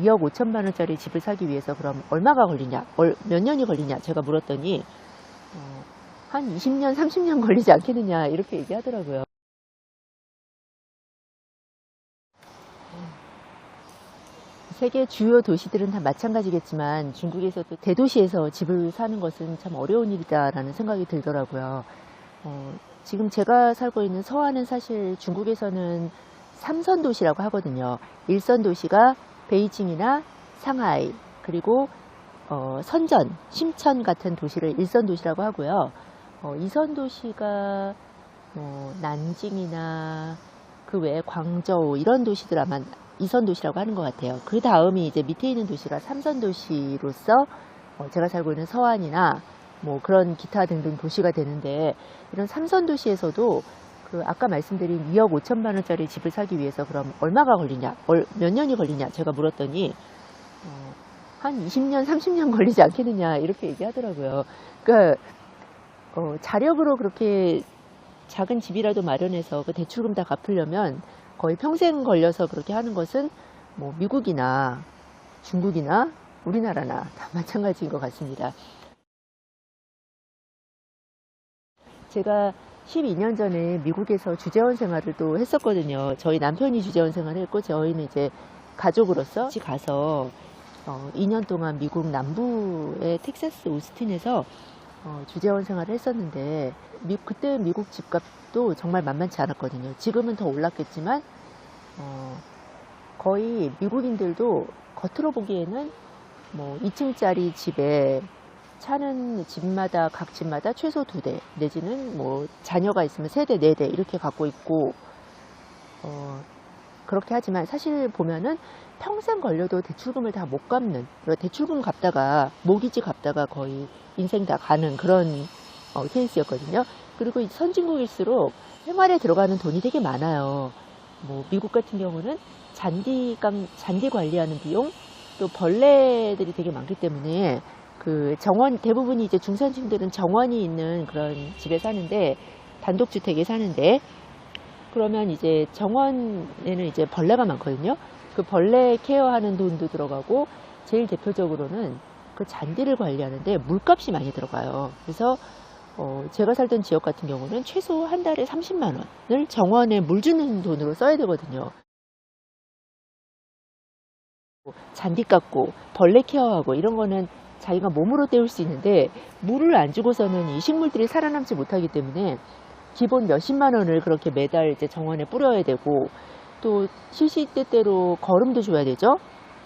2억 5천만 원짜리 집을 사기 위해서 그럼 얼마가 걸리냐, 몇 년이 걸리냐 제가 물었더니 한 20년, 30년 걸리지 않겠느냐 이렇게 얘기하더라고요. 세계 주요 도시들은 다 마찬가지겠지만 중국에서도 대도시에서 집을 사는 것은 참 어려운 일이다라는 생각이 들더라고요. 지금 제가 살고 있는 서안은 사실 중국에서는 3선 도시라고 하거든요. 1선 도시가 베이징이나 상하이, 그리고 선전, 심천 같은 도시를 1선 도시라고 하고요. 2선 도시가 난징이나 그 외에 광저우 이런 도시들 아마 2선 도시라고 하는 것 같아요. 그 다음이 이제 밑에 있는 도시가 3선 도시로서 제가 살고 있는 서안이나 뭐 그런 기타 등등 도시가 되는데, 이런 3선 도시에서도 그 아까 말씀드린 2억 5천만 원짜리 집을 사기 위해서 그럼 얼마가 걸리냐, 몇 년이 걸리냐 제가 물었더니 한 20년, 30년 걸리지 않겠느냐 이렇게 얘기하더라고요. 그러니까 자력으로 그렇게 작은 집이라도 마련해서 그 대출금 다 갚으려면 거의 평생 걸려서 그렇게 하는 것은 뭐 미국이나 중국이나 우리나라나 다 마찬가지인 것 같습니다. 제가 12년 전에 미국에서 주재원 생활을 또 했었거든요. 저희 남편이 주재원 생활을 했고 저희는 이제 가족으로서 같이 가서 2년 동안 미국 남부의 텍사스 오스틴에서 주재원 생활을 했었는데 그때 미국 집값도 정말 만만치 않았거든요. 지금은 더 올랐겠지만 거의 미국인들도 겉으로 보기에는 뭐 2층짜리 집에 차는 집마다 각 집마다 최소 2대 내지는 뭐 자녀가 있으면 3대 4대 이렇게 갖고 있고 그렇게 하지만 사실 보면은 평생 걸려도 대출금을 다 못 갚는, 대출금 갚다가 모기지 갚다가 거의 인생 다 가는 그런 케이스였거든요. 그리고 선진국일수록 생활에 들어가는 돈이 되게 많아요. 뭐 미국 같은 경우는 잔디 관리하는 비용, 또 벌레들이 되게 많기 때문에 그 정원, 대부분이 이제 중산층들은 정원이 있는 그런 집에 사는데, 단독주택에 사는데, 그러면 이제 정원에는 이제 벌레가 많거든요. 그 벌레 케어하는 돈도 들어가고, 제일 대표적으로는 그 잔디를 관리하는데 물값이 많이 들어가요. 그래서 제가 살던 지역 같은 경우는 최소 한 달에 30만 원을 정원에 물 주는 돈으로 써야 되거든요. 잔디 깎고 벌레 케어하고 이런 거는 자기가 몸으로 때울 수 있는데, 물을 안 주고서는 이 식물들이 살아남지 못하기 때문에 기본 몇십만 원을 그렇게 매달 이제 정원에 뿌려야 되고, 또 시시때때로 거름도 줘야 되죠.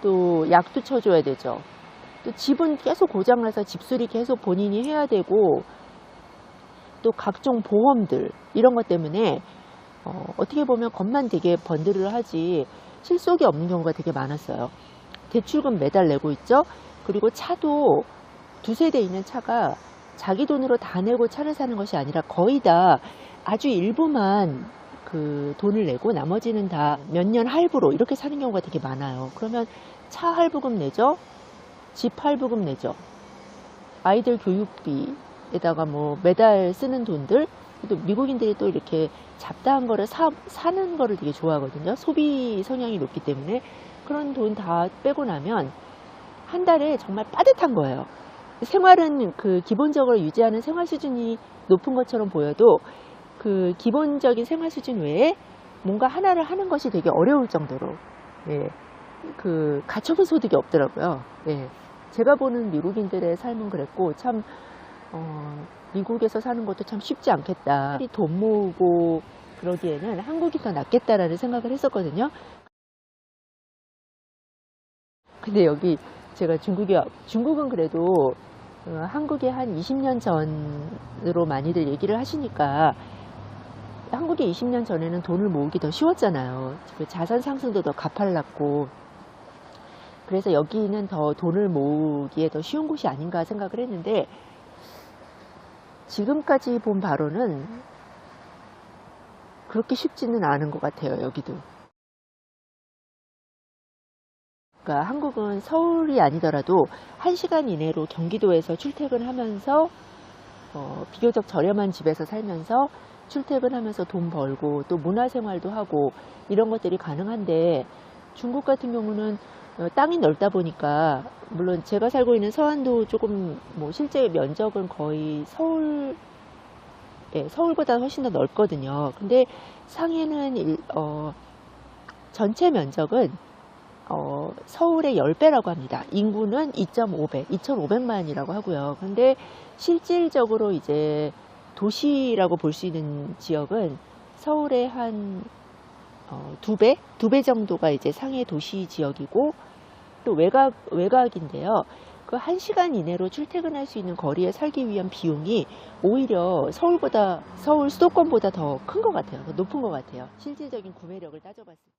또 약도 쳐줘야 되죠. 또 집은 계속 고장나서 집수리 계속 본인이 해야 되고, 또 각종 보험들 이런 것 때문에 어떻게 보면 겉만 되게 번들을 하지 실속이 없는 경우가 되게 많았어요. 대출금 매달 내고 있죠. 그리고 차도 2세대 있는 차가 자기 돈으로 다 내고 차를 사는 것이 아니라 거의 다 아주 일부만 그 돈을 내고 나머지는 다 몇 년 할부로 이렇게 사는 경우가 되게 많아요. 그러면 차 할부금 내죠. 집 할부금 내죠. 아이들 교육비에다가 뭐 매달 쓰는 돈들, 또 미국인들이 또 이렇게 잡다한 거를 사는 거를 되게 좋아하거든요. 소비 성향이 높기 때문에 그런 돈 다 빼고 나면 한 달에 정말 빠듯한 거예요. 생활은 그 기본적으로 유지하는 생활 수준이 높은 것처럼 보여도 그 기본적인 생활 수준 외에 뭔가 하나를 하는 것이 되게 어려울 정도로, 예, 그 가처분 소득이 없더라고요. 예. 제가 보는 미국인들의 삶은 그랬고, 참 미국에서 사는 것도 참 쉽지 않겠다. 돈 모으고 그러기에는 한국이 더 낫겠다라는 생각을 했었거든요. 근데 여기 제가 중국은 그래도 한국에 한 20년 전으로 많이들 얘기를 하시니까, 한국에 20년 전에는 돈을 모으기 더 쉬웠잖아요. 그 자산 상승도 더 가팔랐고, 그래서 여기는 더 돈을 모으기에 더 쉬운 곳이 아닌가 생각을 했는데, 지금까지 본 바로는 그렇게 쉽지는 않은 것 같아요. 여기도. 그러니까 한국은 서울이 아니더라도 1시간 이내로 경기도에서 출퇴근하면서 비교적 저렴한 집에서 살면서 출퇴근하면서 돈 벌고 또 문화생활도 하고 이런 것들이 가능한데, 중국 같은 경우는 땅이 넓다 보니까 물론 제가 살고 있는 서안도 조금 뭐 실제 면적은 거의 서울보다 훨씬 더 넓거든요. 근데 상해는 전체 면적은 서울의 10배라고 합니다. 인구는 2.5배, 2,500만이라고 하고요. 근데 실질적으로 이제 도시라고 볼 수 있는 지역은 서울의 한 2배? 2배 정도가 이제 상해 도시 지역이고, 또 외곽인데요. 그 1시간 이내로 출퇴근할 수 있는 거리에 살기 위한 비용이 오히려 서울 수도권보다 더 큰 것 같아요. 더 높은 것 같아요. 실질적인 구매력을 따져봤을 때.